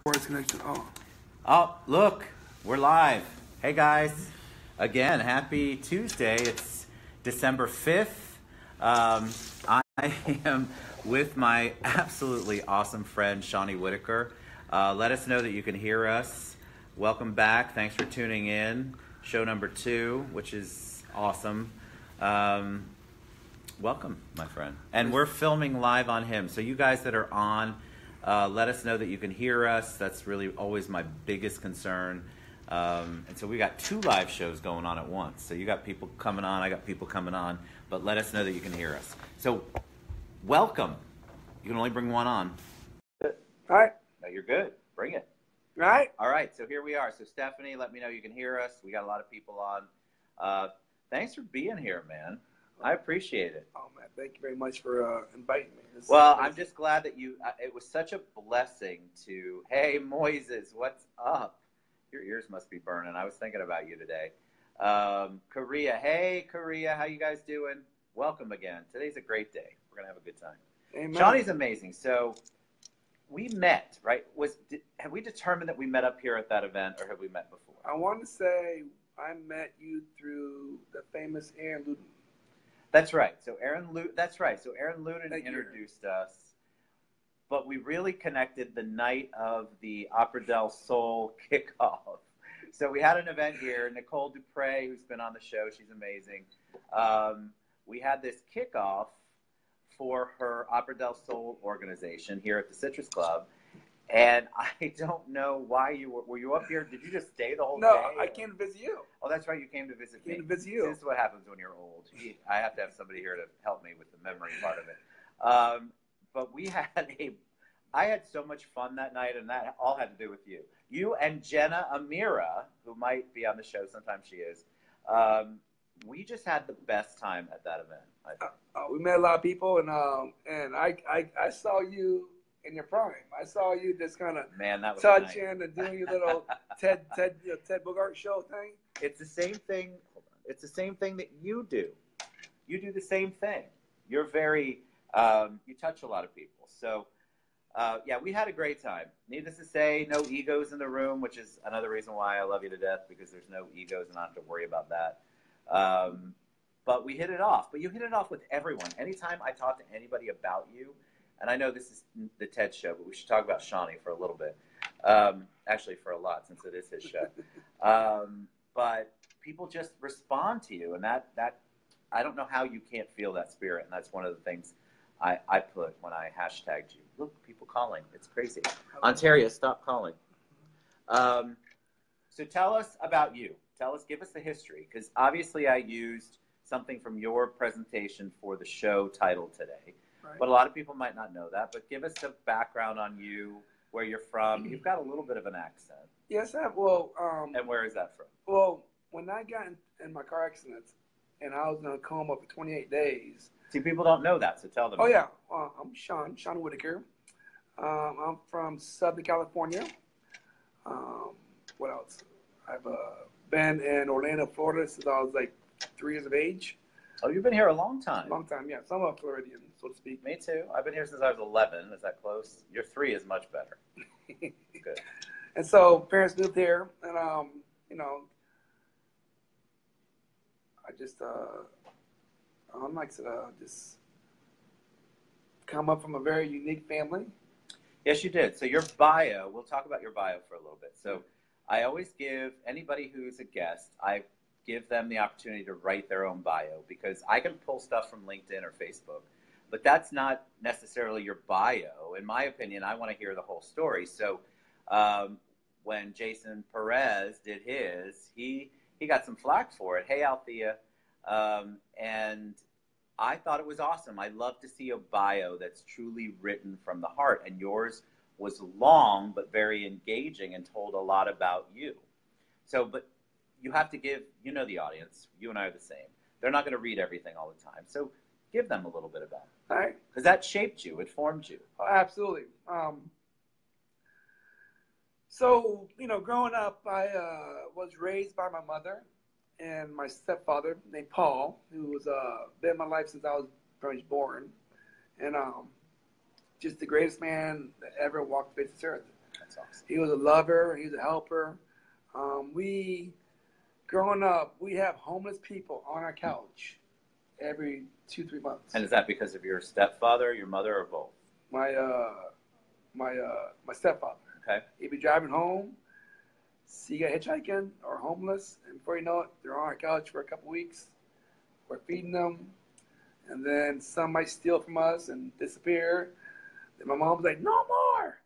Voice connection. Oh. Oh, look, we're live. Hey guys, again, happy Tuesday. It's December 5th. I am with my absolutely awesome friend, Shawnie Whitaker. Let us know that you can hear us. Welcome back. Thanks for tuning in. Show number 2, which is awesome. Welcome, my friend. And we're filming live on him. So you guys that are on, let us know that you can hear us. That's really always my biggest concern. And so we got 2 live shows going on at once. So you got people coming on, I got people coming on. But let us know that you can hear us. So welcome. You can only bring one on. All right. No, you're good. Bring it. All right. All right. So here we are. So Stephanie, let me know you can hear us. We got a lot of people on. Thanks for being here, man. I appreciate it. Oh, man. Thank you very much for inviting me. Well, I'm just glad that you, it was such a blessing to, hey, Moises, what's up? Your ears must be burning. I was thinking about you today. Korea, hey, Korea, how you guys doing? Welcome again. Today's a great day. We're going to have a good time. Amen. Shawnie's amazing. So we met, right? Have we determined that we met up here at that event, or have we met before? I want to say I met you through the famous Aaron Luton. That's right. So Aaron Luton introduced us, but we really connected the night of the Opera del Sol kickoff. So we had an event here. Nicole Dupre, who's been on the show, she's amazing. We had this kickoff for her Opera del Sol organization here at the Citrus Club. And I don't know why were you up here? Did you just stay the whole day? No, I came to visit you. Oh, that's right. You came to visit me. Came to visit you. This is what happens when you're old. I have to have somebody here to help me with the memory part of it. But I had so much fun that night, and that all had to do with you. You and Jenna Amira, who might be on the show, sometimes she is. We just had the best time at that event, I think. We met a lot of people, and I saw you in your prime. I saw you just kind of touching and doing your little Ted Bogart show thing. It's the same thing. Hold on. It's the same thing that you do. You do the same thing. You're very, you touch a lot of people. So, yeah, we had a great time. Needless to say, no egos in the room, which is another reason why I love you to death, because there's no egos and I don't have to worry about that. But we hit it off. But you hit it off with everyone. Anytime I talk to anybody about you, and I know this is the TED show, but we should talk about Shawnie for a little bit. Actually, for a lot, since it is his show. But people just respond to you, and that I don't know how you can't feel that spirit, and that's one of the things I put when I hashtagged you. Look, people calling. It's crazy. Ontario, stop calling. So tell us about you. Give us the history, because obviously I used something from your presentation for the show title today. Right. But a lot of people might not know that. But give us a background on you, where you're from. You've got a little bit of an accent. Yes, I have. Well, and where is that from? Well, when I got in my car accident and I was in a coma for 28 days. See, people don't know that, so tell them. Oh, yeah. I'm Shawnie Whitaker. I'm from Southern California. What else? I've been in Orlando, Florida since I was like 3 years of age. Oh, you've been here a long time. Long time, yeah. So I'm a Floridian, so to speak. Me too. I've been here since I was 11. Is that close? Your 3 is much better. Good. And so parents moved here, and you know, I just just come up from a very unique family. Yes, you did. So your bio, we'll talk about your bio for a little bit. So I always give anybody who's a guest, I give them the opportunity to write their own bio, because I can pull stuff from LinkedIn or Facebook, but that's not necessarily your bio. In my opinion, I want to hear the whole story. So when Jason Perez did his, he got some flack for it. Hey, Althea. And I thought it was awesome. I love to see a bio that's truly written from the heart. And yours was long, but very engaging and told a lot about you. So, but you have to give, you know, the audience, you and I are the same. They're not going to read everything all the time. So give them a little bit about it. All right. Because that shaped you. It formed you. Oh, absolutely. So, you know, growing up, I was raised by my mother and my stepfather named Paul, who was been in my life since I was pretty much born. And just the greatest man that ever walked the face of this earth. That's awesome. He was a lover. He was a helper. Growing up, we have homeless people on our couch every 2-3 months. And is that because of your stepfather, your mother, or both? My stepfather. Okay. He'd be driving home, see a guy hitchhiking or homeless, and before you know it, they're on our couch for a couple weeks. We're feeding them, and then some might steal from us and disappear. Then my mom's like, "No more."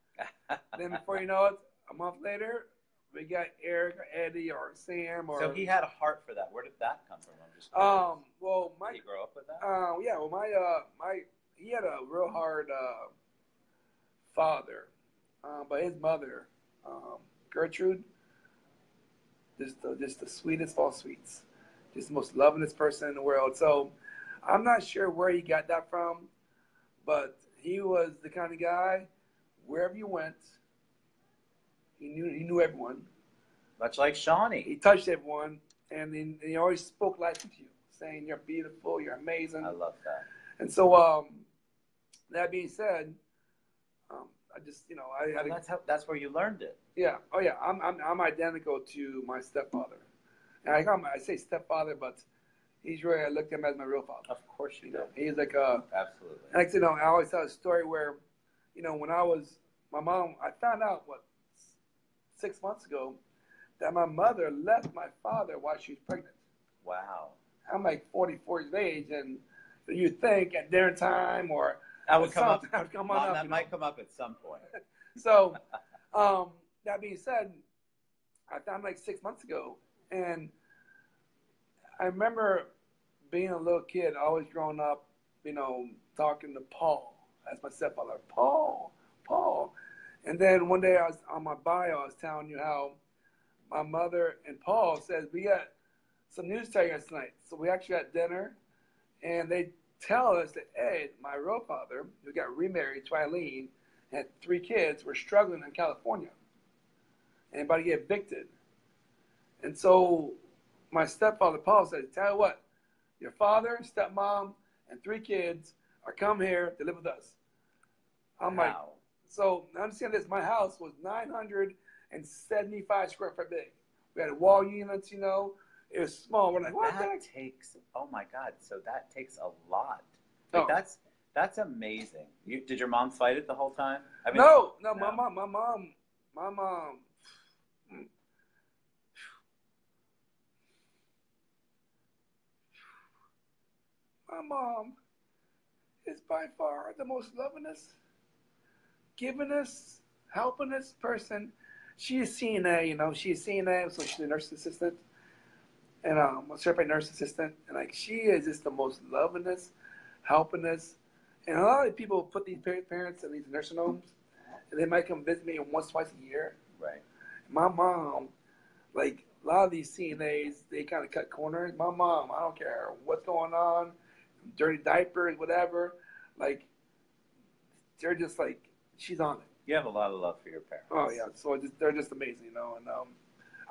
Then before you know it, a month later, we got Eric or Eddie or Sam or. So he had a heart for that. Where did that come from? I'm just well, did he grow up with that? Yeah, well, he had a real hard father, but his mother, Gertrude, just the sweetest of all sweets, just the most lovingest person in the world. So, I'm not sure where he got that from, but he was the kind of guy, wherever you went, he knew everyone. Much like Shawnie. He touched everyone, and he always spoke life into you, saying you're beautiful, you're amazing. I love that. And so, that being said, I just, I had that's where you learned it. Yeah. Oh, yeah. I'm identical to my stepfather, and I say stepfather, but he's really, I looked at him as my real father. Of course you do. He's like absolutely. And I always tell a story where, when my mom, I found out 6 months ago that my mother left my father while she was pregnant. Wow. I'm like 44 years of age, and you think at dinner time or that would come up. Mom, that might come up at some point. So, that being said, I found like 6 months ago, and I remember being a little kid, always growing up, talking to Paul as my stepfather. Paul. And then one day I was on my bio, I was telling you how my mother and Paul says, we got some news to tell you guys tonight. So we actually had dinner, and they tell us that Ed, my real father, who got remarried to Eileen, had 3 kids, were struggling in California and about to get evicted. And so my stepfather, Paul, said, tell you what, your father, stepmom, and 3 kids are come here to live with us. I'm like, so understand this, my house was 975 square foot big. We had wall units, it was small. We're like, what? That takes, oh my God, so that takes a lot. Oh. That's amazing. Did your mom fight it the whole time? I mean, no, my mom is by far the most lovingest, givingest, helpingest person. She's CNA, she's CNA, so she's a nurse assistant, and a certified nurse assistant, and she is just the most lovingest, helpingest. And a lot of people put these parents in these nursing homes, and they might come visit me once, twice a year. Right. My mom, a lot of these CNAs, they kind of cut corners. My mom, I don't care what's going on, dirty diapers, whatever. They're just she's on it. You have a lot of love for your parents. Oh yeah, so they're just amazing, and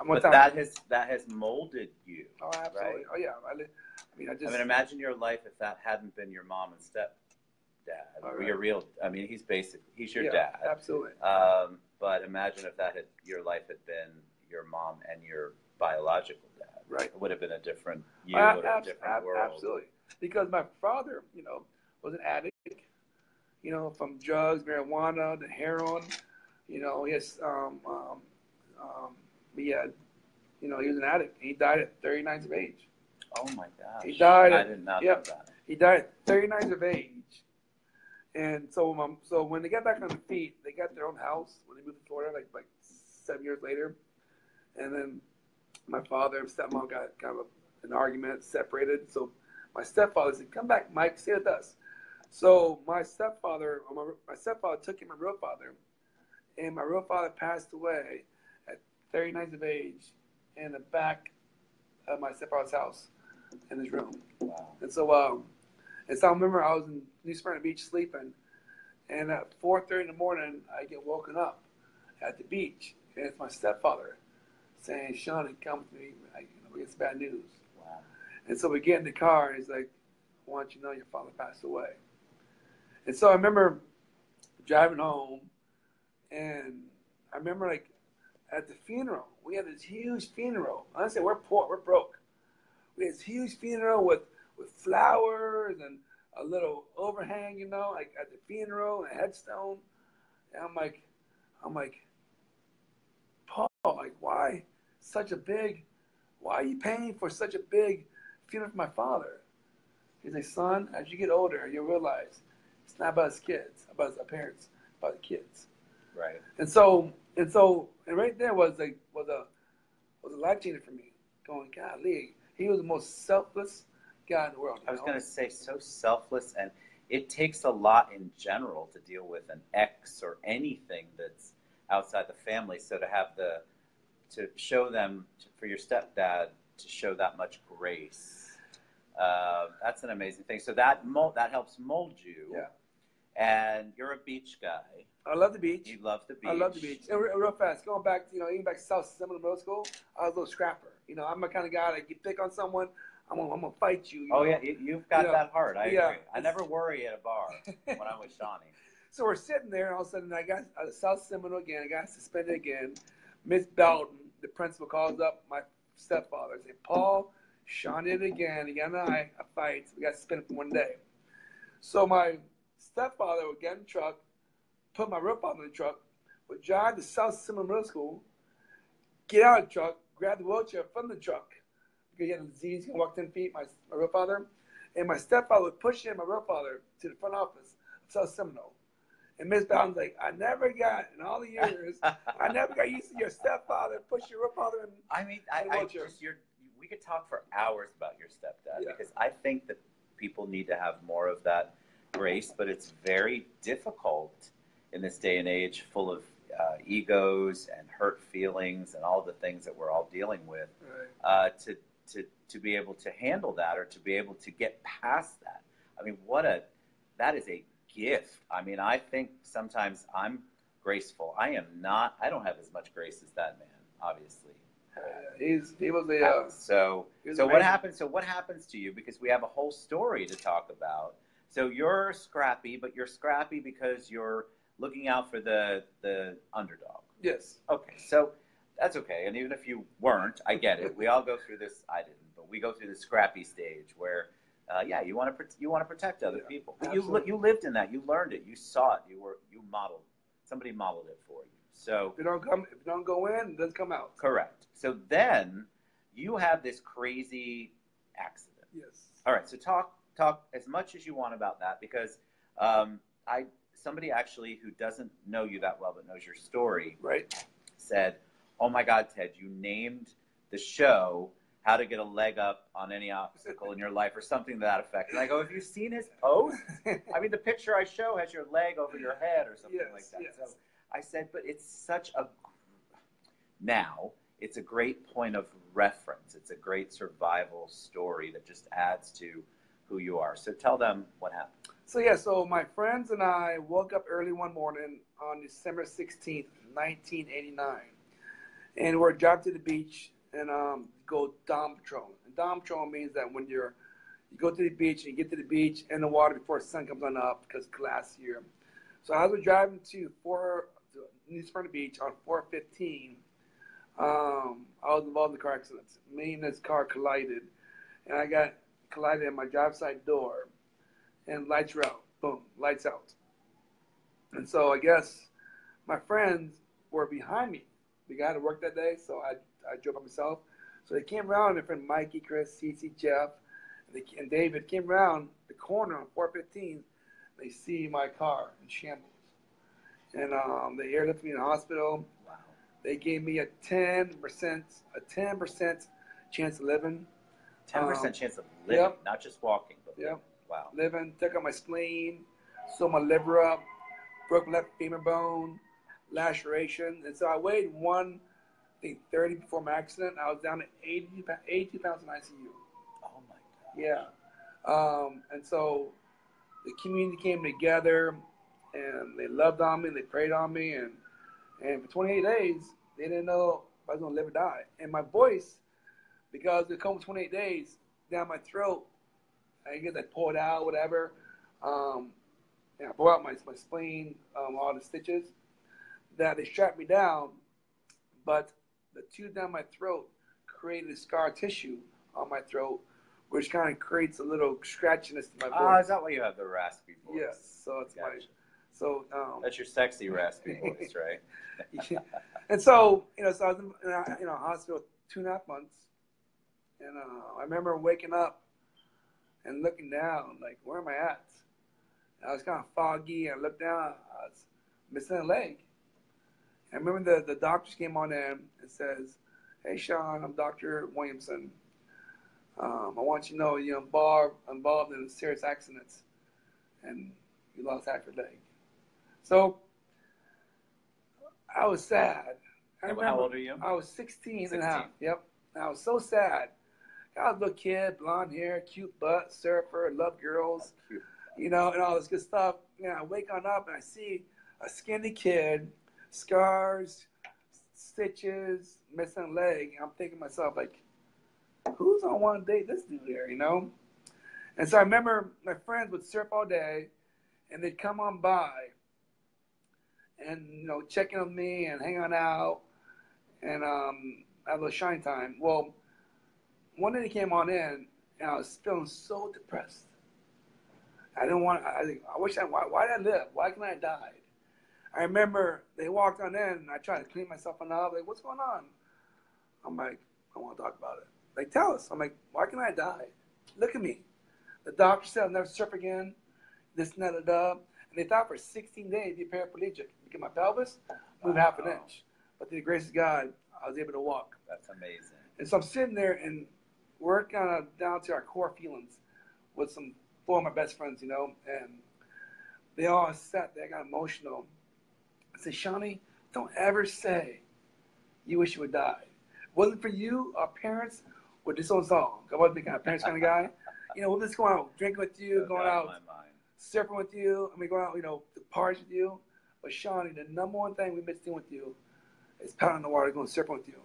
but that has molded you. Oh, absolutely. Right? Oh yeah. I mean, imagine your life if that hadn't been your mom and stepdad, or your real. I mean, he's your dad. Absolutely. But imagine if your life had been your mom and your biological dad. Right. It would have been a different a different world. Absolutely. Because my father, was an addict. From drugs, marijuana, to heroin. He has he was an addict. He died at 39 years of age. Oh my gosh. He died. I did not know that. He died at 39 years of age. And so when they got back on their feet, they got their own house when they moved to Florida, like 7 years later. And then my father and stepmom got kind of an argument, separated. So my stepfather said, "Come back, Mike, stay with us." So my stepfather took in my real father, and my real father passed away at 39 years of age in the back of my stepfather's house in his room. Wow. And so I remember I was in New Smyrna Beach sleeping, and at 4:30 in the morning I get woken up at the beach, and it's my stepfather saying, "Shawnie, come with me. We get some bad news." Wow. And so we get in the car, and he's like, "I want you to know your father passed away." And so I remember driving home, and I remember like at the funeral, we had this huge funeral. Honestly, we're poor, we're broke. We had this huge funeral with flowers and a little overhang, you know, like at the funeral and a headstone. And I'm like, Paul, like why such a big, why are you paying for such a big funeral for my father? He's like, son, as you get older, you'll realize it's not about his kids, about his parents, it's about the kids. Right. And right there was a life changer for me. Going, golly, he was the most selfless guy in the world. I was going to say, so selfless, and it takes a lot in general to deal with an ex or anything that's outside the family. So to show them, for your stepdad to show that much grace, that's an amazing thing. So that helps mold you. Yeah. And you're a beach guy. I love the beach. You love the beach. I love the beach. And real fast, going back, even back to South Seminole Middle School, I was a little scrapper. I'm the kind of guy that you pick on someone, I'm gonna fight you. Oh, yeah, you've got that heart. I agree. I never worry at a bar when I'm with Shawnie. So we're sitting there, and all of a sudden, I got South Seminole again. I got suspended again. Miss Belton, the principal, calls up my stepfather and says, Paul, Shawnie did it again. He got a fight. We got suspended for 1 day. So my stepfather would get in the truck, put my real father in the truck, would drive to South Seminole Middle School, get out of the truck, grab the wheelchair from the truck, because he had a disease, he can walk 10 feet, my real father, and my stepfather would push my real father to the front office of South Seminole. And Miss Bowden's like, I never got, in all the years, I never got used to your stepfather push your real father in we could talk for hours about your stepdad, because I think that people need to have more of that grace, but it's very difficult in this day and age full of egos and hurt feelings and all the things that we're all dealing with, to be able to handle that, or to be able to get past that. I mean, that is a gift. I mean, I think sometimes I'm graceful. I don't have as much grace as that man, obviously. What happens to you? Because we have a whole story to talk about. So you're scrappy, but you're scrappy because you're looking out for the underdog. Yes. Okay, so that's okay. And even if you weren't, I get it. We all go through this. I didn't, but we go through the scrappy stage where, you want to protect other people. But you lived in that. You learned it. You saw it. You modeled. Somebody modeled it for you. So if you don't go in, it doesn't come out. Correct. So then you have this crazy accident. Yes. All right. So talk as much as you want about that, because somebody actually who doesn't know you that well but knows your story said, "Oh my God, Ted, you named the show How to Get a Leg Up on Any Obstacle in Your Life," or something to that effect. And I go, "Have you seen his post? I mean, the picture I show has your leg over your head or something like that." Yes. So I said, but it's it's a great point of reference. It's a great survival story that just adds to who you are. So tell them what happened. So my friends and I woke up early one morning on December 16th, 1989. And we're driving to the beach and go dawn patrol. And dawn patrol means that when you go to the beach and you get to the beach in the water before the sun comes on up, because last year. So as we're driving to New Smyrna Beach on 415, I was involved in the car accident. Me and this car collided, and I got collided in my driver's side door, and lights were out. Boom, lights out. And so I guess my friends were behind me. The guy that worked that day, so I drove by myself. So they came around, my friend Mikey, Chris, CC, Jeff, and David came around the corner on 415. They see my car in shambles. And they airlifted me in the hospital. Wow. They gave me a 10% chance of living. 10% chance of living, not just walking, but living. Wow. Living, took out my spleen, sewed my liver up, broke my left femur bone, laceration. And so I weighed 130 before my accident. I was down to 82 pounds in ICU. Oh my God. Yeah. And so the community came together, and they loved on me, and they prayed on me, and for 28 days, they didn't know if I was going to live or die. And my voice, because it comes 28 days down my throat, I guess I pulled out, whatever, and I pulled out my spleen, all the stitches. that they strapped me down, but the tube down my throat created scar tissue on my throat, which kind of creates a little scratchiness in my voice. Ah, is that why you have the raspy voice? Yes, so it's Gotcha. my, so That's your sexy raspy voice, right? yeah. And so, so I was in hospital 2.5 months, and I remember waking up and looking down, like, where am I at? And I was kind of foggy, and I looked down, I was missing a leg. And I remember the doctors came on in and says, "Hey, Sean, I'm Dr. Williamson. I want you to know you're involved in a serious accident, and you lost half your leg." So I was sad. How old are you? I was 16 and a half. Yep. And I was so sad. I was a little kid, blonde hair, cute butt, surfer, love girls, and all this good stuff. I wake on up and I see a skinny kid, scars, stitches, missing a leg. I'm thinking to myself, like, who's on one date this dude here, And so I remember my friends would surf all day, and they'd come on by and, checking on me and hanging out and have a little shine time. Well, one day they came on in, and I was feeling so depressed. I didn't want, why did I live? Why can't I die? I remember they walked on in, and I tried to clean myself up. Like, what's going on? I'm like, I want to talk about it. Like, tell us. I'm like, why can't I die? Look at me. The doctor said I'll never surf again. This and that and that. And they thought for 16 days I'd be paraplegic. Because my pelvis moved half an inch. But through the grace of God, I was able to walk. That's amazing. And so I'm sitting there, and we're kind of down to our core feelings with four of my best friends, and they all sat there. I got emotional. I said, Shawnie, don't ever say you wish you would die. Wasn't for you, our parents would this own song. I wasn't the kind of parents kind of guy. We'll just go out drinking with you, going out surfing with you. Going out, to parties with you. But Shawnie, the number one thing we miss doing with you is paddling in the water, going surfing with you.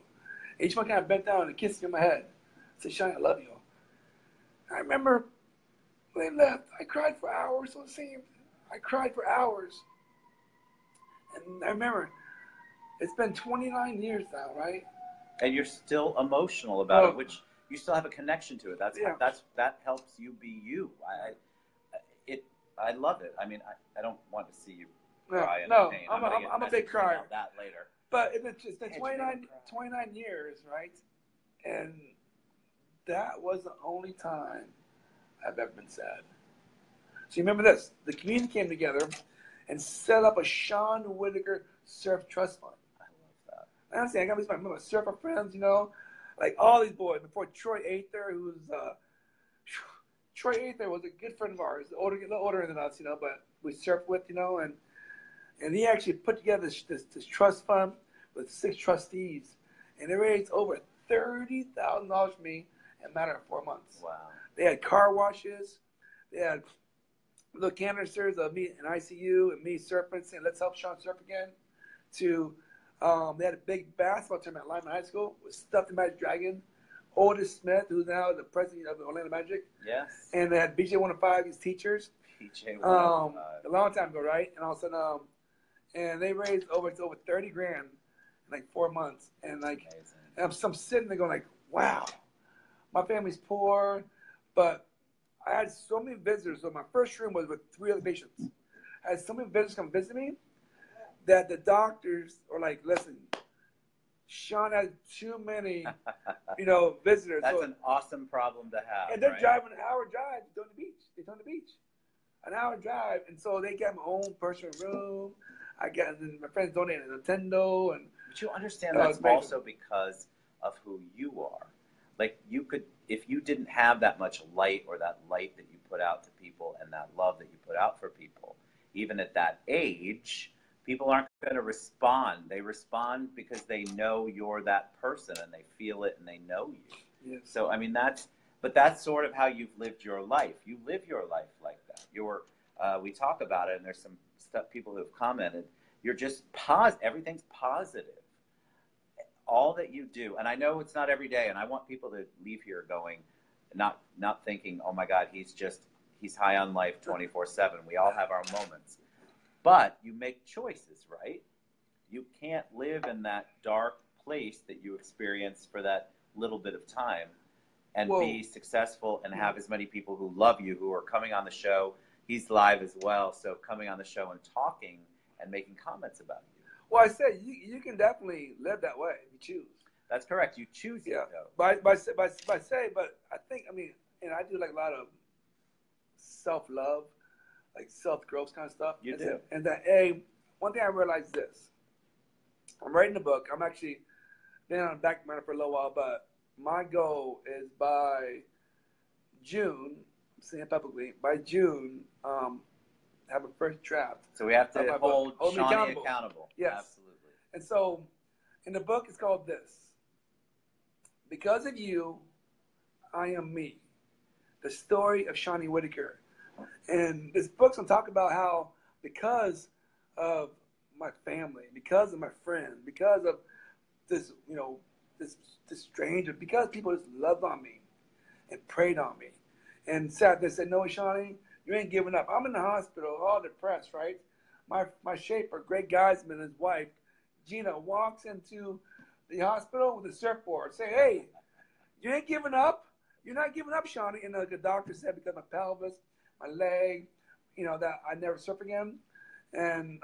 And each one kind of bent down and kissed me on my head. I said, Shawnie, I love you. I remember when they left, I cried for hours on the scene. I cried for hours. And I remember, it's been 29 years now, right? And you're still emotional about it, which you still have a connection to it. That helps you be you. I love it. I mean, I don't want to see you cry in pain. I'm a big crier. About that later. But it's been 29 years, right? And that was the only time I've ever been sad. So you remember this. The community came together and set up a Shawnie Whitaker Surf Trust Fund. I love that. Honestly, I got my surfer friends, like all these boys. Before Troy Aether, Troy Aether was a good friend of ours, a little older than us, but we surfed with, and he actually put together this trust fund with 6 trustees, and they raised over $30,000 for me in a matter of 4 months. Wow. They had car washes, they had little canisters of me in ICU and me surfing, saying, let's help Sean surf again, they had a big basketball tournament at Lyman High School with Stuff the Magic Dragon, Otis Smith, who's now the president of the Orlando Magic. Yes. And they had BJ 105, his teachers. BJ 105. A long time ago, right? And all of a sudden, and they raised over $30,000 in like 4 months. And and I'm sitting there going like, wow, my family's poor, but I had so many visitors. So my first room was with 3 other patients. I had so many visitors come visit me that the doctors were like, listen, Sean has too many, visitors. That's an awesome problem to have. And they're driving an hour drive to go to the beach. Daytona Beach. An hour drive. And so they got my own personal room. My friends donated a Nintendo. But you understand that's also because of who you are. Like if you didn't have that much light or that light that you put out to people and that love that you put out for people, even at that age, people aren't going to respond. They respond because they know you're that person and they feel it and they know you. Yes. So, I mean, that's sort of how you've lived your life. You live your life like that. We talk about it and there's some people who have commented. You're just everything's positive. All that you do, and I know it's not every day, and I want people to leave here going, not thinking, oh my God, he's high on life 24/7. We all have our moments. But you make choices, right? you can't live in that dark place that you experience for that little bit of time and be successful and have as many people who love you, who are coming on the show. He's live as well, so coming on the show and talking and making comments about you. Well, I said you can definitely live that way if you choose. That's correct. You choose it, though. But I think, I mean, and I do like a lot of self-love, like self-growth kind of stuff. You do. And that, one thing I realized is this. I'm writing a book. I'm actually been on the back burner for a little while, but my goal is by June, I'm saying it publicly, by June, have a first draft. So we have to hold Shawnie accountable. Yes. Absolutely. And so in the book, it's called this. Because of you, I am me. The story of Shawnie Whitaker. And this book's going to talk about how because of my family, because of my friends, because of this, this stranger, because people just loved on me and prayed on me and sat there and said, no, Shawnie, you ain't giving up. I'm in the hospital, all depressed, right? My shaper, Greg Geisman, and his wife, Gina, walks into the hospital with a surfboard, say, hey, you ain't giving up. You're not giving up, Shawnie. And the doctor said, because my pelvis, my leg, that I never surf again. And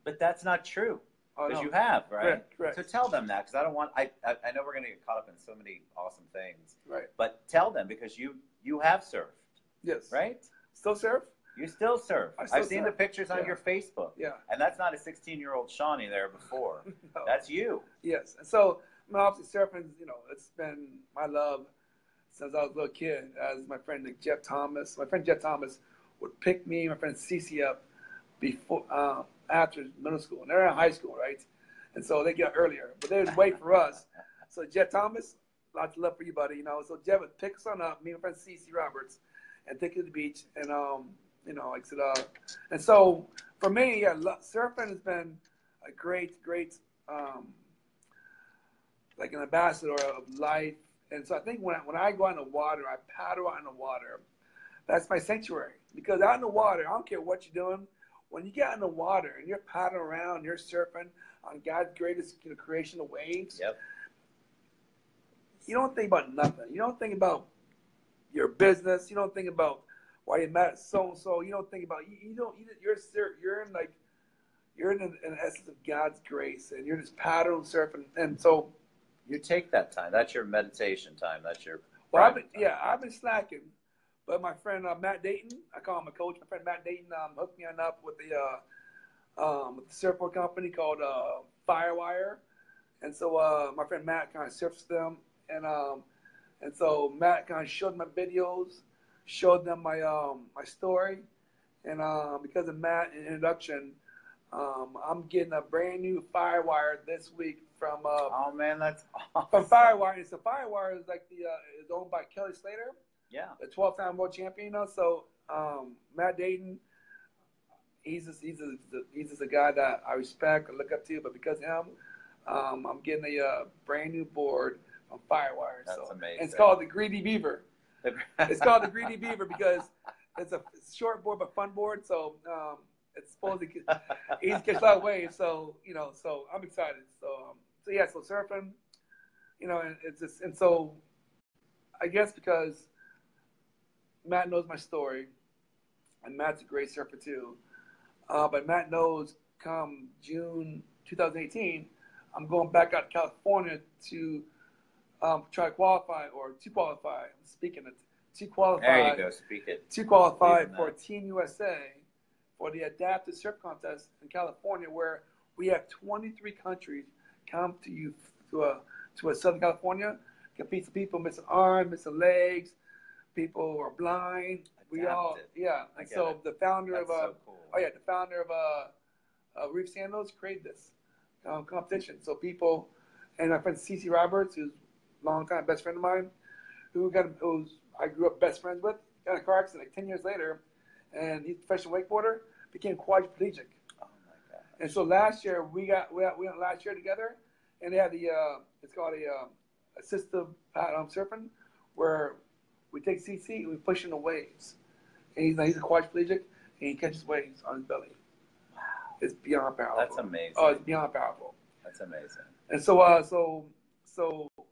but that's not true. Because you have, right? Correct. So tell them that, because I don't want. I know we're going to get caught up in so many awesome things. Right. But tell them, because you have surfed. Yes. Right. Still surf? You still surf. I've seen the pictures on your Facebook. Yeah. And that's not a 16-year-old Shawnie there before. No. That's you. Yes. And so, obviously, surfing, it's been my love since I was a little kid. As my friend Jeff Thomas. My friend Jeff Thomas would pick me and my friend Cece up before, after middle school. And they're in high school, right? And so they get earlier. But they would wait for us. So Jeff Thomas, lots of love for you, buddy. So Jeff would pick us on up, me and my friend Cece Roberts, and take us to the beach. And, like I said, and so for me, surfing has been a great, like an ambassador of life. And so I think when I go out in the water, I paddle out in the water, that's my sanctuary. Because out in the water, I don't care what you're doing. When you get out in the water and you're paddling around, you're surfing on God's greatest creation of waves, yep. You don't think about nothing. You don't think about your business. You don't think about why you met so and so. You don't think about you're in an essence of God's grace, and you're just paddling, surfing, and so you take that time. That's your meditation time. That's your I've been slacking, but my friend Matt Dayton, I call him a coach. My friend Matt Dayton hooked me up with the surfboard company called Firewire, and so my friend Matt kind of surfs them, and so Matt kind of showed my videos, showed them my my story, and because of Matt's introduction, I'm getting a brand new Firewire this week from. Oh man, that's awesome. From Firewire. And so Firewire is like is owned by Kelly Slater. Yeah. The 12-time world champion. So Matt Dayton, he's just a guy that I respect and look up to. But because of him, I'm getting a brand new board from Firewire. That's amazing. And it's called the Greedy Beaver. It's called the Greedy Beaver because it's a short board but fun board. So it's supposed to easy to catch a lot of waves. So so I'm excited. So surfing, and it's just, and so I guess because Matt knows my story, and Matt's a great surfer too. But Matt knows come June 2018, I'm going back out to California to try to qualify to qualify. I'm speaking it to qualify. There you go, speak it. To qualify for Team USA for the Adaptive Surf Contest in California, where we have 23 countries come to Southern California, compete with people missing arms, missing legs, people who are blind. We all, And so the founder of the founder of Reef Sandals created this competition. So people, and my friend Cece Roberts, who's a long-time best friend of mine, who's I grew up best friends with, got in a car accident like 10 years later, and he's a professional wakeboarder, became quadriplegic. Oh my God! And so last year we went last year together, and they had it's called assistive surfing, where we take CC and we push in the waves, and he's a quadriplegic, and he catches waves on his belly. Wow! is beyond powerful. That's amazing. Oh, it's beyond powerful. That's amazing. And so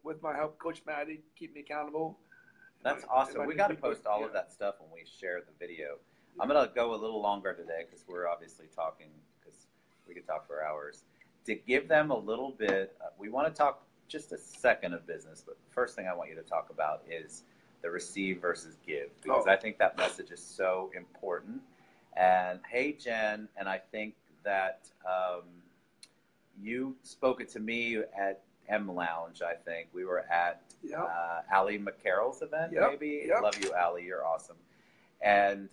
with my help coach Maddie, keep me accountable. That's awesome. We got to post all of that stuff when we share the video. I'm going to go a little longer today because we're obviously talking, because we could talk for hours. To give them a little bit, we want to talk just a second of business, but the first thing I want you to talk about is the receive versus give, because I think that message is so important. And hey, Jen, and I think that you spoke it to me at M Lounge, I think. We were at Allie McCarroll's event, maybe. Love you, Allie. You're awesome. And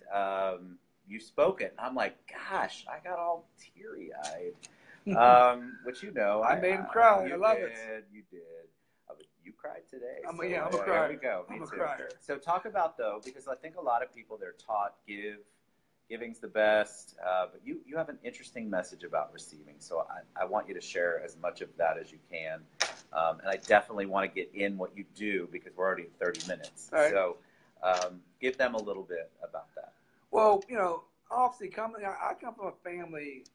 you spoke it, and I'm like, gosh, I got all teary-eyed. Which I made him cry. I love it. You did. You cried today. I'm a crier. There we go. I'm a crier. So talk about, though, because I think a lot of people, they're taught giving's the best, but you have an interesting message about receiving. So I want you to share as much of that as you can. And I definitely want to get in what you do because we're already at 30 minutes. Right. So give them a little bit about that. Well, obviously, I come from a family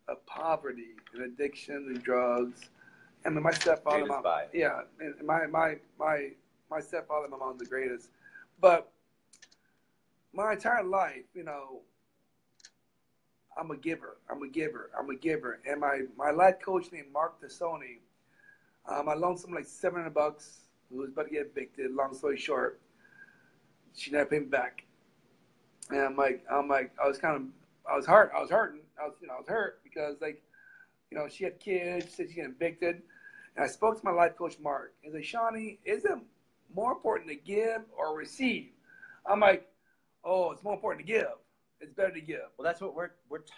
of poverty and addiction and drugs. I mean, my stepfather, and my stepfather and my mom's the greatest. But my entire life, I'm a giver. And my life coach named Mark Tassoni, I loaned someone like $700 who was about to get evicted. Long story short, she never paid me back. And I was hurting. I was hurt because she had kids. She said she got evicted. And I spoke to my life coach, Mark, and said, Shawnie, is it more important to give or receive? I'm like, oh, it's more important to give. It's better to give. Well, that's what we're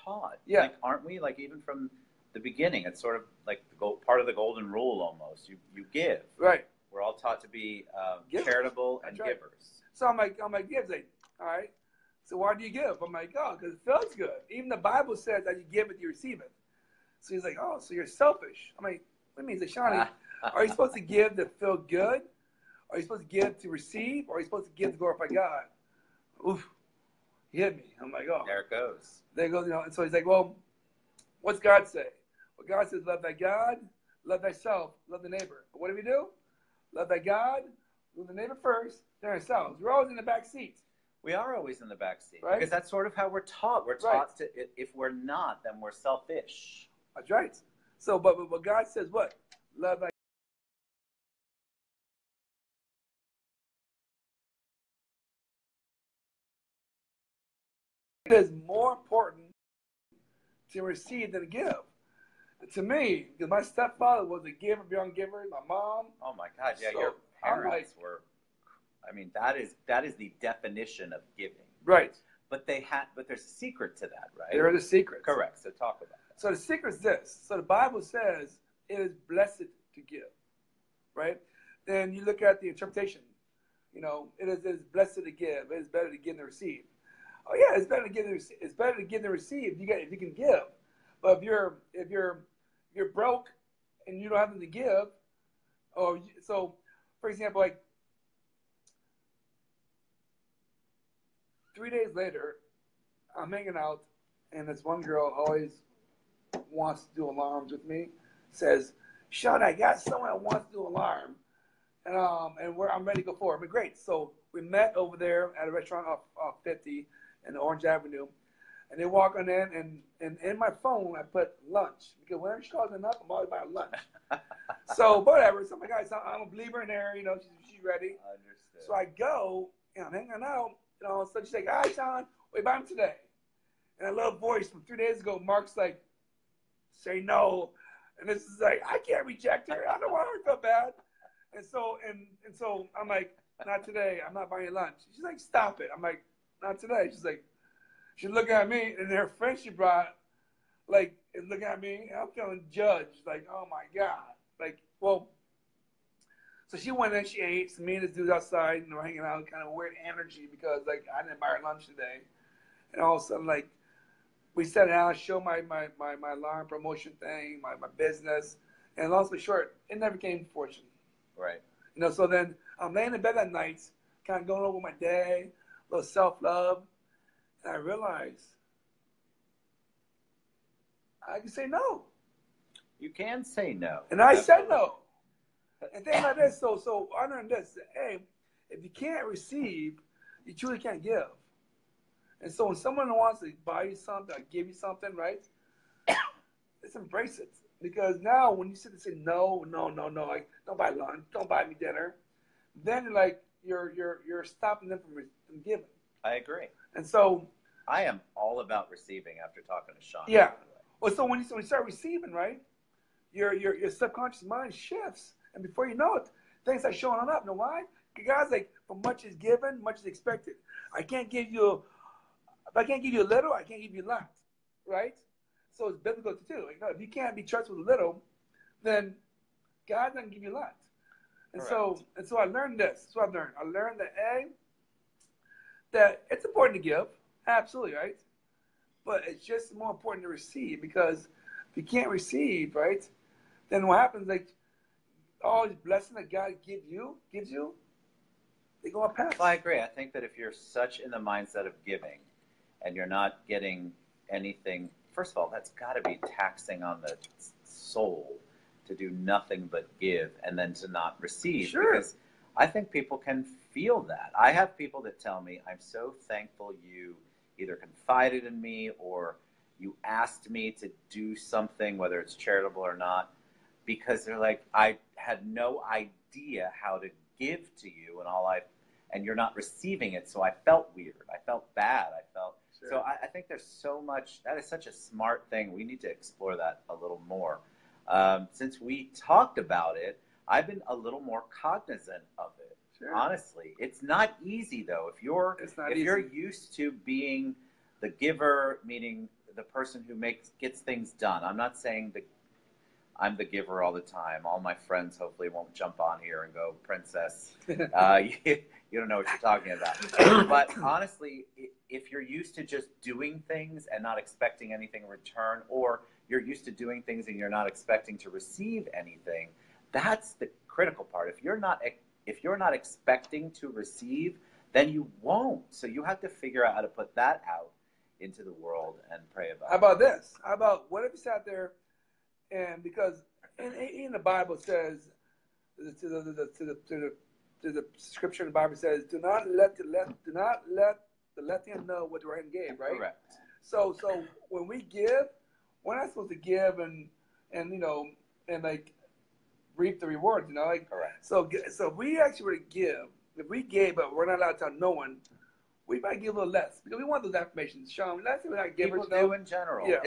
taught. Yeah. Like, aren't we? Like, even from the beginning, it's sort of like part of the golden rule almost. You give. Right. We're all taught to be charitable and givers. So I'm like, give. Like, all right. So why do you give? I'm like, oh, because it feels good. Even the Bible says that you give it, you receive it. So he's like, oh, so you're selfish. I'm like, what do you mean? He's like, Shawnie, are you supposed to give to feel good? Are you supposed to give to receive? Or are you supposed to give to glorify God? Oof. He hit me. I'm like, oh. There it goes. There it goes, And so he's like, well, what's God say? Well, God says, love thy God, love thyself, love the neighbor. But what do we do? Love thy God, love the neighbor first, then ourselves. We're always in the back seat. We are always in the back seat. Right? Because that's sort of how we're taught. We're taught to, if we're not, then we're selfish. That's right. So, but God says what? Love thy It is more important to receive than to give. To me, because my stepfather was a giver beyond givers, my mom. Oh my God! Yeah, so your parents were. I mean, that is the definition of giving. Right. But there's a secret to that, right? There is a secret. Correct. So talk about that. So the secret is this. So the Bible says it is blessed to give, right? Then you look at the interpretation. It is blessed to give. It is better to give than receive. Oh yeah, it's better to give. It's better to give than receive. If you can give, but if you're broke and you don't have anything to give, so for example, like 3 days later, I'm hanging out, and this one girl always wants to do alarms with me. Says, "Sean, I got someone that wants to do alarm, and I'm ready to go for it." But great. So we met over there at a restaurant off 50 in Orange Avenue, and they walk on in, and in my phone I put lunch because whenever she calls me up, I'm always buying lunch. So whatever. So my guys, I'm a believer in her. She's ready. Understood. So I go, and I'm hanging out. So she's like, "Hi, Sean, what you buying today?" And a little voice from 3 days ago, Mark's like, "Say no." And this is like, I can't reject her. I don't want her to feel bad. And so I'm like, "Not today. I'm not buying you lunch." She's like, "Stop it." I'm like, "Not today." She's looking at me, and her friend she brought, is looking at me, and I'm feeling judged. Like, oh my God. So she went in, she ate. So me and this dude outside, hanging out, kind of weird energy because I didn't buy her lunch today. And all of a sudden, we sat down, showed my alarm promotion thing, my business, and long story short, it never came to fruition. Right. So then I'm laying in bed at night, kind of going over my day, a little self-love, and I realized I can say no. You can say no. And I Absolutely. said no. And things like this. So I learned this. Hey, if you can't receive, you truly can't give. And so when someone wants to buy you something or give you something, right? Let's embrace it. Because now when you sit and say no, no, no, no, like don't buy lunch, don't buy me dinner, then you're stopping them from giving. I agree. And so I am all about receiving after talking to Shawnie. yeah. Well, so when you start receiving, right, your subconscious mind shifts, and before you know it, things are showing up. You know why? Because God's like, for much is given, much is expected. I can't give you, if I can't give you a little, I can't give you a lot, right? So it's biblical to do. Like, no, if you can't be trusted with a little, then God doesn't give you a lot. And so I learned this. So I learned that that it's important to give, absolutely, right? But it's just more important to receive, because if you can't receive, right, then what happens? Like all these blessings that God gives you, they go up past. Well, I agree. I think that if you're such in the mindset of giving, and you're not getting anything, first of all, that's got to be taxing on the soul to do nothing but give and then to not receive. Sure. Because I think people can feel that. I have people that tell me, I'm so thankful you either confided in me or you asked me to do something, whether it's charitable or not, because they're like, I had no idea how to give to you and you're not receiving it. So I felt weird. I felt bad. Sure. So I think there's so much, that is such a smart thing. We need to explore that a little more. Since we talked about it, I've been a little more cognizant of it. Sure. Honestly, it's not easy though. If you're used to being the giver, meaning the person who gets things done. I'm not saying I'm the giver all the time. All my friends hopefully won't jump on here and go, Princess, you don't know what you're talking about. But honestly, if you're used to just doing things and not expecting anything in return, or you're used to doing things and you're not expecting to receive anything, that's the critical part. If you're not expecting to receive, then you won't. So you have to figure out how to put that out into the world and pray about it. How about this? How about what if you sat there and because in the Bible says to the scripture in the Bible says, do not let the left hand know what the right hand gave, right? Correct. So when we give, we're not supposed to give and like reap the rewards, like. Correct. So if we actually were to give, if we gave but we're not allowed to tell no one, we might give a little less because we want those affirmations. Sean, let's say we're not givers. People do in general. Yeah.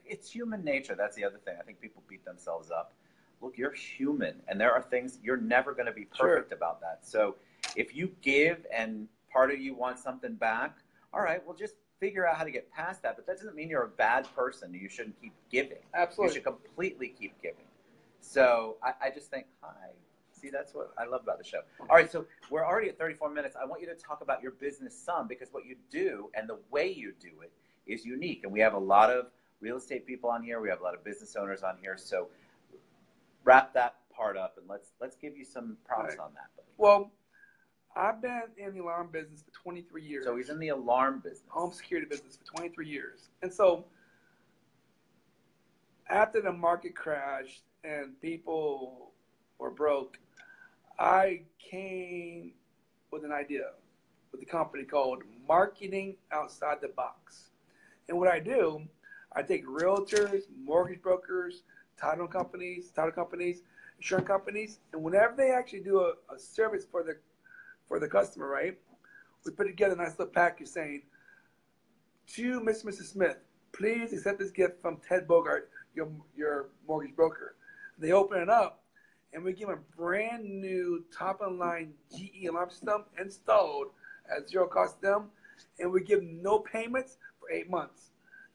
It's human nature. That's the other thing. I think people beat themselves up. Look, you're human, and there are things you're never going to be perfect about that. So if you give and part of you wants something back, all right, well, just figure out how to get past that. But that doesn't mean you're a bad person. You shouldn't keep giving. Absolutely. You should completely keep giving. So I just think, see, that's what I love about the show. All right, so we're already at 34 minutes. I want you to talk about your business some, because what you do and the way you do it is unique. And we have a lot of real estate people on here. We have a lot of business owners on here. So wrap that part up and let's give you some props on that. Buddy. Well, I've been in the alarm business for 23 years. So he's in the alarm business. Home security business for 23 years. And so after the market crashed and people were broke, I came with an idea with a company called Marketing Outside the Box. And what I do, I take realtors, mortgage brokers, title companies, insurance companies, and whenever they actually do a service for the customer, right, we put together a nice little package saying, to Mr. and Mrs. Smith, please accept this gift from Ted Bogart, your mortgage broker. They open it up, and we give them a brand new top-of-the-line GE alarm system installed at zero cost to them, and we give them no payments for 8 months.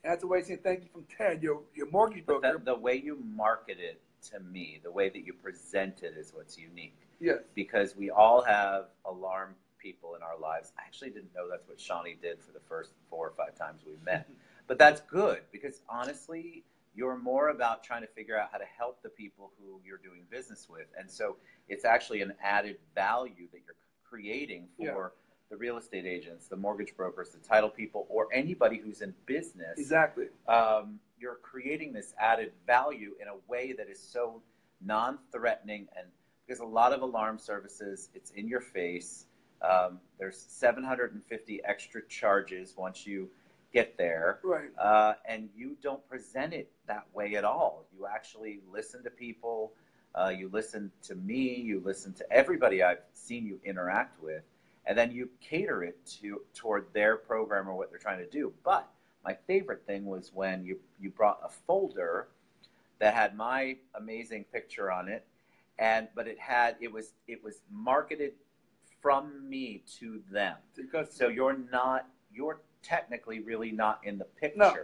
And that's a way of saying thank you from Ted, your mortgage broker. But the way you market it to me, the way that you present it is what's unique. Yes. Because we all have alarm people in our lives. I actually didn't know that's what Shawnie did for the first 4 or 5 times we met. But that's good, because honestly, you're more about trying to figure out how to help the people who you're doing business with. And so it's actually an added value that you're creating for the real estate agents, the mortgage brokers, the title people, or anybody who's in business. Exactly. you're creating this added value in a way that is so non-threatening, and because a lot of alarm services, it's in your face. There's 750 extra charges once you get there, Right. and you don't present it that way at all. You actually listen to people. You listen to me. You listen to everybody I've seen you interact with, and then you cater it toward their program or what they're trying to do. But my favorite thing was when you brought a folder that had my amazing picture on it, but it was marketed from me to them. So you're technically really not in the picture. No.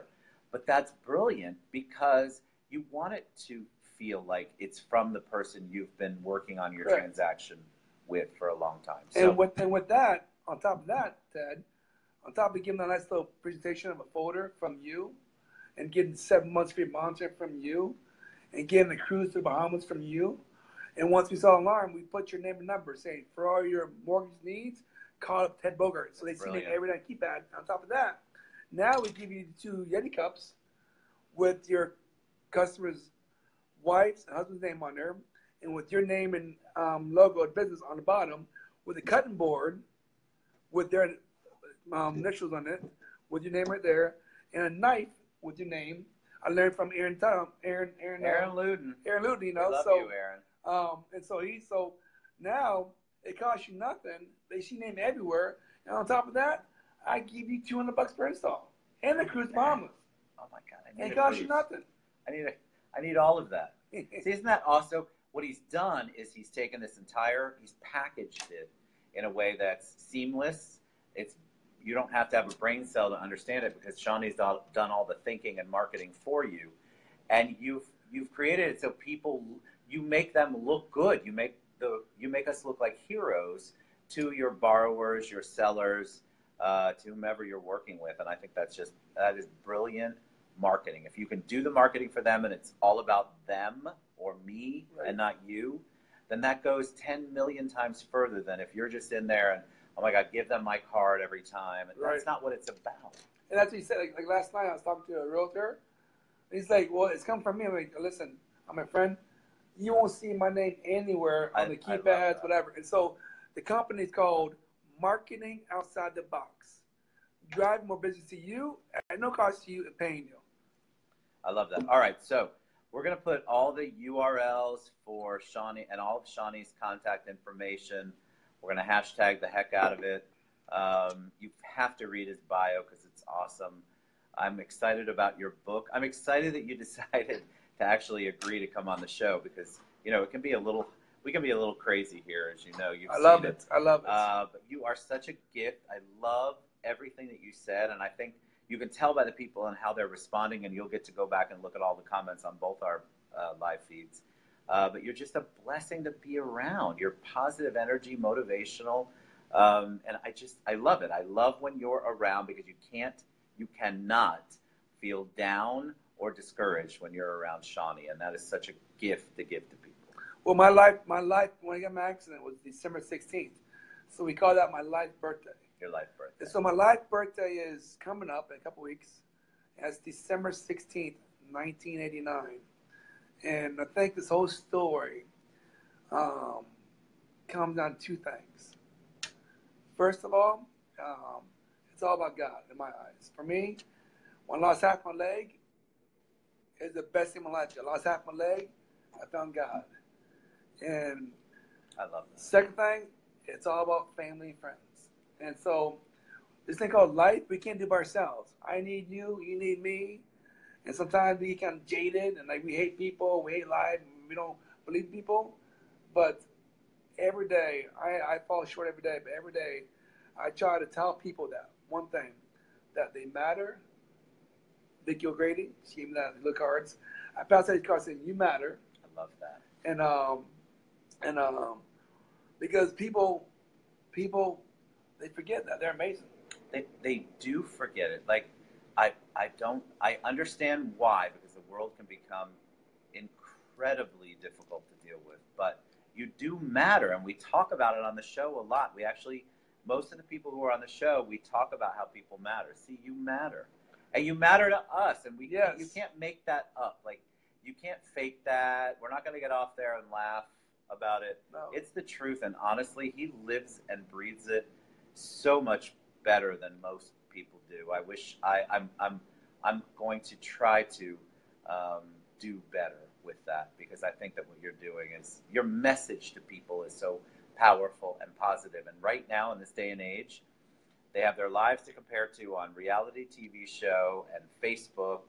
But that's brilliant because you want it to feel like it's from the person you've been working on your transaction with for a long time. So, and with that, on top of that, Ted, on top of giving a nice little presentation of a folder from you, and getting 7 months free monitoring from you, and getting a cruise to the Bahamas from you, and once we saw an alarm, we put your name and number saying, for all your mortgage needs, call up Ted Bogart. So they see it every night keypad. On top of that, now we give you 2 Yeti cups with your customer's wife's and husband's name on there, and with your name and logo of business on the bottom, with a cutting board with their initials on it, with your name right there, and a knife with your name. I learned from Aaron Luden. Aaron Luden, you know. I love you, Aaron. And so now it costs you nothing. They see name everywhere, and on top of that, I give you $200 per install and the cruise Bahamas. Oh my God! I need it costs you nothing. I need all of that. See, isn't that also what he's done? Is he's taken this he's packaged it in a way that's seamless. You don't have to have a brain cell to understand it because Shawnie's done all the thinking and marketing for you, and you've created it so you make them look good. You make us look like heroes to your borrowers, your sellers, to whomever you're working with, and I think that is brilliant marketing. If you can do the marketing for them and it's all about them or me and not you, then that goes 10 million times further than if you're just in there and, oh my God, give them my card every time. And that's not what it's about. And that's what he said. Like last night I was talking to a realtor. He's like, well, it's come from me. I'm like, listen, I'm a friend. You won't see my name anywhere on the keypads, whatever. And so the company is called Marketing Outside the Box. Driving more business to you at no cost to you and paying you. I love that. All right, so we're going to put all the URLs for Shawnie and all of Shawnie's contact information. We're going to hashtag the heck out of it. You have to read his bio because it's awesome. I'm excited about your book. I'm excited that you decided to actually agree to come on the show because, you know, we can be a little crazy here, as you know. I love it. But you are such a gift. I love everything that you said, and I think you can tell by the people and how they're responding, and you'll get to go back and look at all the comments on both our live feeds. But you're just a blessing to be around. You're positive energy, motivational, and I love it. I love when you're around because you cannot feel down or discouraged when you're around Shawnie, and that is such a gift to give to people. Well, my life when I got my accident was December 16th, so we call that my life birthday. Your life birthday. So my life birthday is coming up in a couple weeks. It's December 16th, 1989. And I think this whole story comes down to 2 things. First of all, it's all about God in my eyes. For me, when I lost half my leg, it's the best thing in my life. I lost half my leg, I found God. And I love that. Second thing, it's all about family and friends. And so this thing called life, we can't do by ourselves. I need you, you need me. And sometimes we get kind of jaded and like we hate people, we hate life, we don't believe people. But every day, I fall short every day, but every day I try to tell people that one thing, that they matter. Vicky O'Grady, she gave me that little cards. I pass out these cards saying, you matter. I love that. And because people, they forget that. They're amazing. They do forget it. Like, I understand why, because the world can become incredibly difficult to deal with. But you do matter, and we talk about it on the show a lot. We actually, most of the people who are on the show, we talk about how people matter. See, you matter. And you matter to us, and Yes. you can't make that up. Like, you can't fake that. We're not going to get off there and laugh about it. No. It's the truth, and honestly, he lives and breathes it so much better than most people do. I wish I'm going to try to do better with that, because I think that what you're doing is, your message to people is so powerful and positive. And right now in this day and age, they have their lives to compare to on reality TV show and Facebook,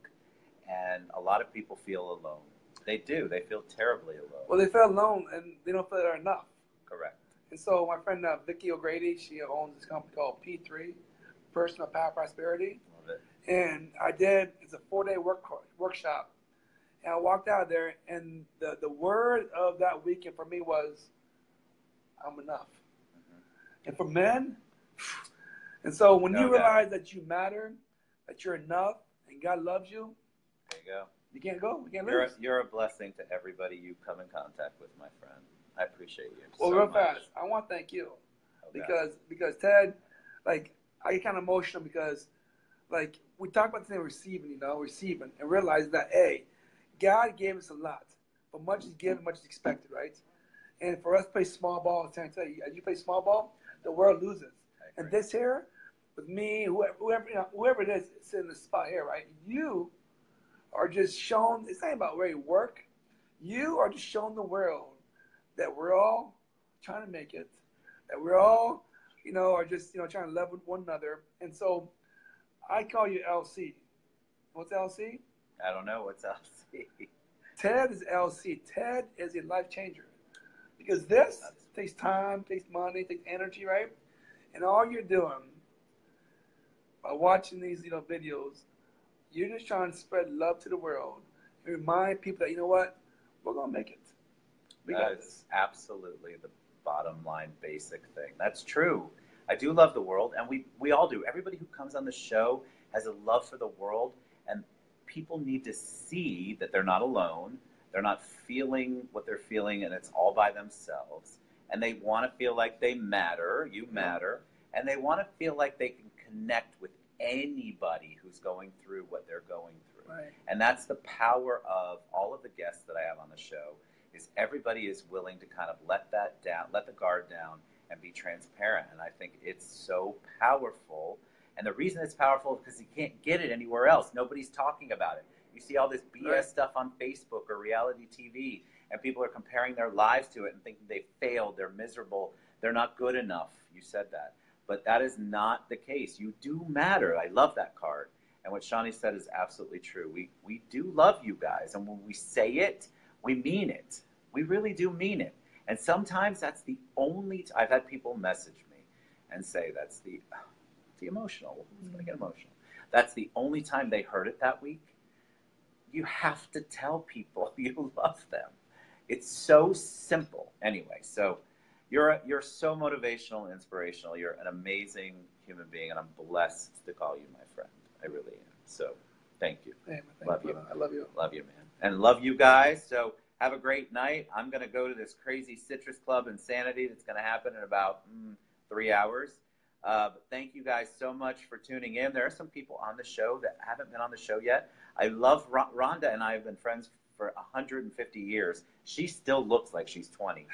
and a lot of people feel alone. They do. They feel terribly alone. Well, they feel alone, and they don't feel they're enough. Correct. And so my friend Vicky O'Grady, she owns this company called P3, Personal Power Prosperity. Love it. And it's a 4-day workshop. And I walked out of there, and the word of that weekend for me was, I'm enough. Mm-hmm. And for men, and so when you realize that you matter, that you're enough, and God loves you, there you go. You can't go. You can't lose. You're a blessing to everybody you come in contact with, my friend. I appreciate you. Well, so real much. fast, I want to thank you, because Ted, like, I get kind of emotional because, like, we talk about the thing receiving, and realize that, hey, God gave us a lot, but much is given, much is expected, right? And for us to play small ball, I tell you, as you play small ball, the world loses. And this here, with me, whoever it is sitting in the spot here, right? You are just shown. It's not about where you work. You are just showing the world that we're all trying to make it. That we're all, are just trying to love with one another. And so, I call you LC. What's LC? I don't know what's LC. Ted is LC. Ted is a life changer, because this takes time, takes money, takes energy, right? And all you're doing by watching these videos, you're just trying to spread love to the world and remind people that, you know what, we're going to make it. That's absolutely the bottom line basic thing. That's true. I do love the world, and we all do. Everybody who comes on the show has a love for the world, and people need to see that they're not alone. They're not feeling what they're feeling, and it's all by themselves. And they want to feel like they matter, you matter, and they want to feel like they can connect with anybody who's going through what they're going through. Right. And that's the power of all of the guests that I have on the show, is everybody is willing to kind of let that down, let the guard down, and be transparent. And I think it's so powerful. And the reason it's powerful is because you can't get it anywhere else. Nobody's talking about it. You see all this BS stuff on Facebook or reality TV, and people are comparing their lives to it and thinking they failed, they're miserable, they're not good enough. You said that. But that is not the case. You do matter. I love that card. And what Shawnie said is absolutely true. We do love you guys. And when we say it, we mean it. We really do mean it. And sometimes that's the only I've had people message me and say that's the emotional. Who's going to get emotional? That's the only time they heard it that week. You have to tell people you love them. It's so simple. Anyway, so you're so motivational and inspirational. You're an amazing human being, and I'm blessed to call you my friend. I really am. So thank you. Hey, man, love you. I love you. Love you, man. And love you guys. So have a great night. I'm going to go to this crazy Citrus Club Insanity that's going to happen in about 3 hours. But thank you guys so much for tuning in. There are some people on the show that haven't been on the show yet. I love Rhonda, and I have been friends for 150 years. She still looks like she's 20.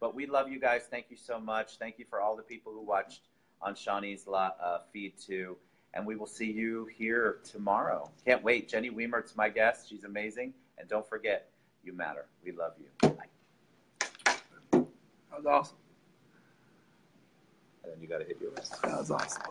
But we love you guys. Thank you so much. Thank you for all the people who watched on Shawnie's feed too. And we will see you here tomorrow. Can't wait. Jenny Weimert's my guest. She's amazing. And don't forget, you matter. We love you. Bye. That was awesome. And then you got to hit yours. That was awesome.